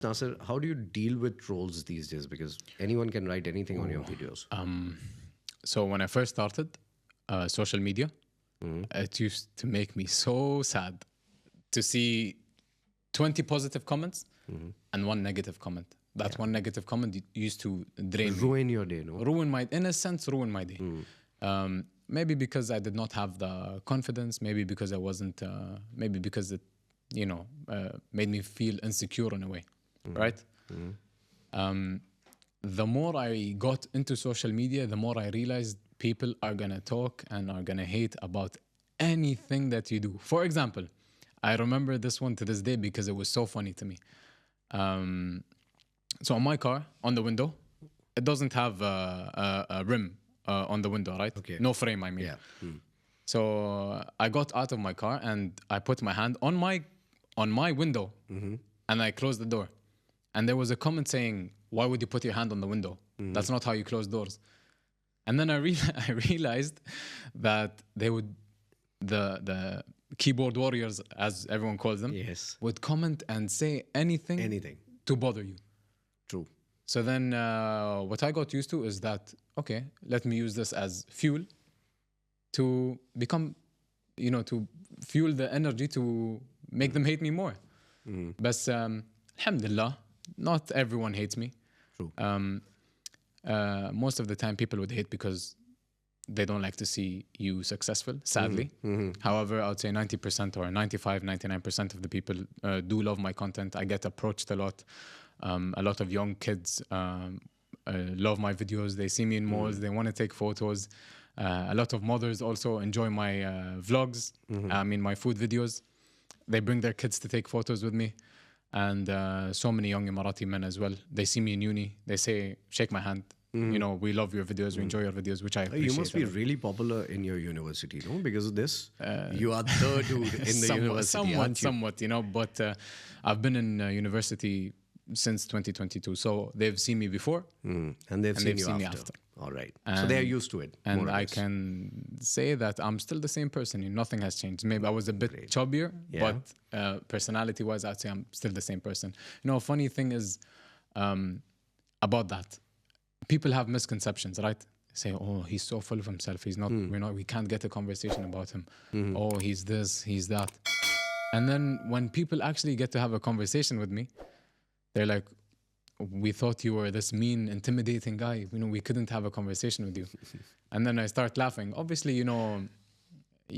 Nasser, how do you deal with trolls these days? Because anyone can write anything on your videos. So when I first started social media, it used to make me so sad to see 20 positive comments and one negative comment. That one negative comment used to drain me. Ruin your day, no? In a sense, ruin my day. Maybe because I did not have the confidence, maybe because I wasn't, maybe because it, made me feel insecure in a way, right? The more I got into social media, the more I realized people are gonna talk and are gonna hate about anything that you do. For example, I remember this one to this day because it was so funny to me. So on my car, on the window, it doesn't have a rim on the window, right? Okay. No frame, I mean. Yeah. So I got out of my car and I put my hand on my window and I closed the door. And there was a comment saying, "Why would you put your hand on the window? That's not how you close doors." And then I realized that they would, the keyboard warriors, as everyone calls them, Yes. would comment and say anything to bother you. True. So then what I got used to is that, okay, let me use this as fuel to become, to fuel the energy to make them hate me more. But alhamdulillah, not everyone hates me. True. Most of the time people would hate because they don't like to see you successful, sadly. However, I would say 90% or 95, 99% of the people do love my content. I get approached a lot. A lot of young kids love my videos. They see me in malls. They want to take photos. A lot of mothers also enjoy my vlogs. I mean, my food videos. They bring their kids to take photos with me. And so many young Emirati men as well. They see me in uni. They say, "Shake my hand. We love your videos. We enjoy your videos," which I appreciate. You must be really popular in your university, no? Because of this, you are the dude in the university, aren't you? Somewhat, But I've been in university since 2022, so they've seen me before, and they've seen me after. All right, so they're used to it. And I can say that I'm still the same person. Nothing has changed. Maybe I was a bit chubbier, but personality-wise, I'd say I'm still the same person. A funny thing is about that. People have misconceptions, right? Say, "Oh, he's so full of himself. He's not. We can't get a conversation about him. Oh, he's this, he's that." And then when people actually get to have a conversation with me, they're like, "We thought you were this mean, intimidating guy. We couldn't have a conversation with you." And then I start laughing. Obviously,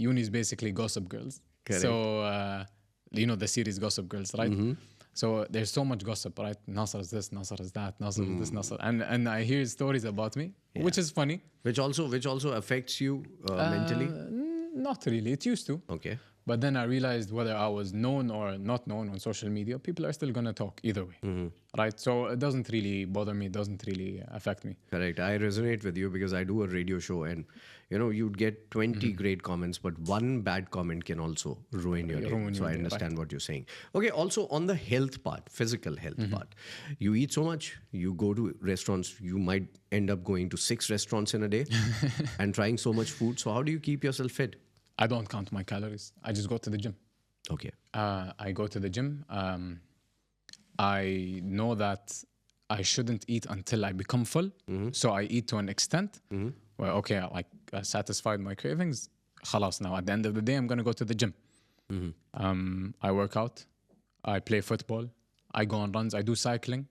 uni is basically Gossip Girls. Correct. So, the series Gossip Girls, right? So there's so much gossip, right? Nasser is this, Nasser is that, Nasser is this, Nasser. And I hear stories about me, which is funny. Which also affects you mentally? Not really. It used to. Okay. But then I realized whether I was known or not known on social media, people are still going to talk either way, right? So it doesn't really bother me. It doesn't really affect me. Correct. I resonate with you because I do a radio show and, you'd get 20 great comments, but one bad comment can also ruin your day. So I understand what you're saying. Okay, also on the health part, physical health part, you eat so much, you go to restaurants, you might end up going to 6 restaurants in a day and trying so much food. So how do you keep yourself fit? I don't count my calories. I just go to the gym. Okay. I go to the gym. I know that I shouldn't eat until I become full. So I eat to an extent where, okay, I satisfied my cravings. Khalas, now at the end of the day, I'm going to go to the gym. I work out. I play football. I go on runs. I do cycling.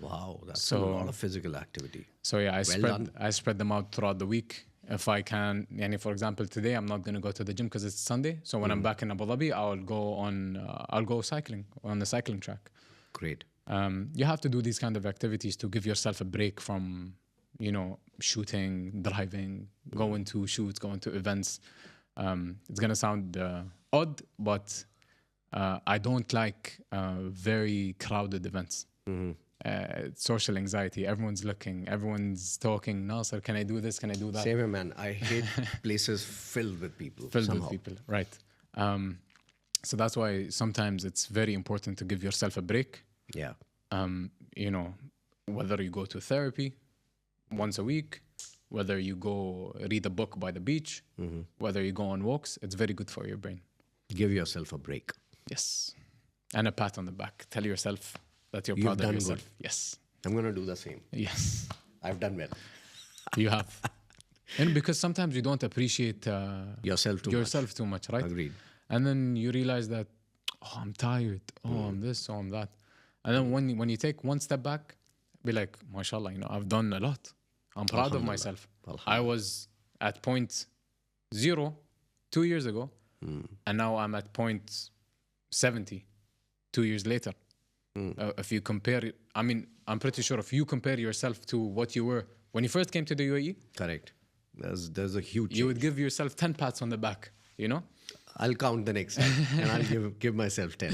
Wow, that's a lot of physical activity. So yeah, I spread them out throughout the week. If I can, for example, today I'm not going to go to the gym because it's Sunday. So when I'm back in Abu Dhabi, I'll go cycling on the cycling track. Great. You have to do these kind of activities to give yourself a break from, shooting, driving, going to shoots, going to events. It's going to sound odd, but I don't like very crowded events. Social anxiety. Everyone's looking. Everyone's talking. Nasser, can I do this? Can I do that? Same here, man. I hate places filled with people. Right. So that's why sometimes it's very important to give yourself a break. Yeah. Whether you go to therapy once a week, whether you go read a book by the beach, whether you go on walks, it's very good for your brain. Give yourself a break. Yes. And a pat on the back. Tell yourself, that you're You've proud of done yourself. good. Yes. I'm going to do the same. Yes. I've done well. You have. And because sometimes you don't appreciate Yourself too much, right? Agreed. And then you realize that, oh, I'm tired. Oh, I'm this, oh, I'm that. And then when you take one step back, be like, mashallah, I've done a lot. I'm proud of myself. I was at point 0 2 years ago, and now I'm at point 70 2 years later. If you compare it, I'm pretty sure if you compare yourself to what you were when you first came to the UAE, correct. There's a huge change. You would give yourself 10 pats on the back, I'll count the next time and I'll give myself 10.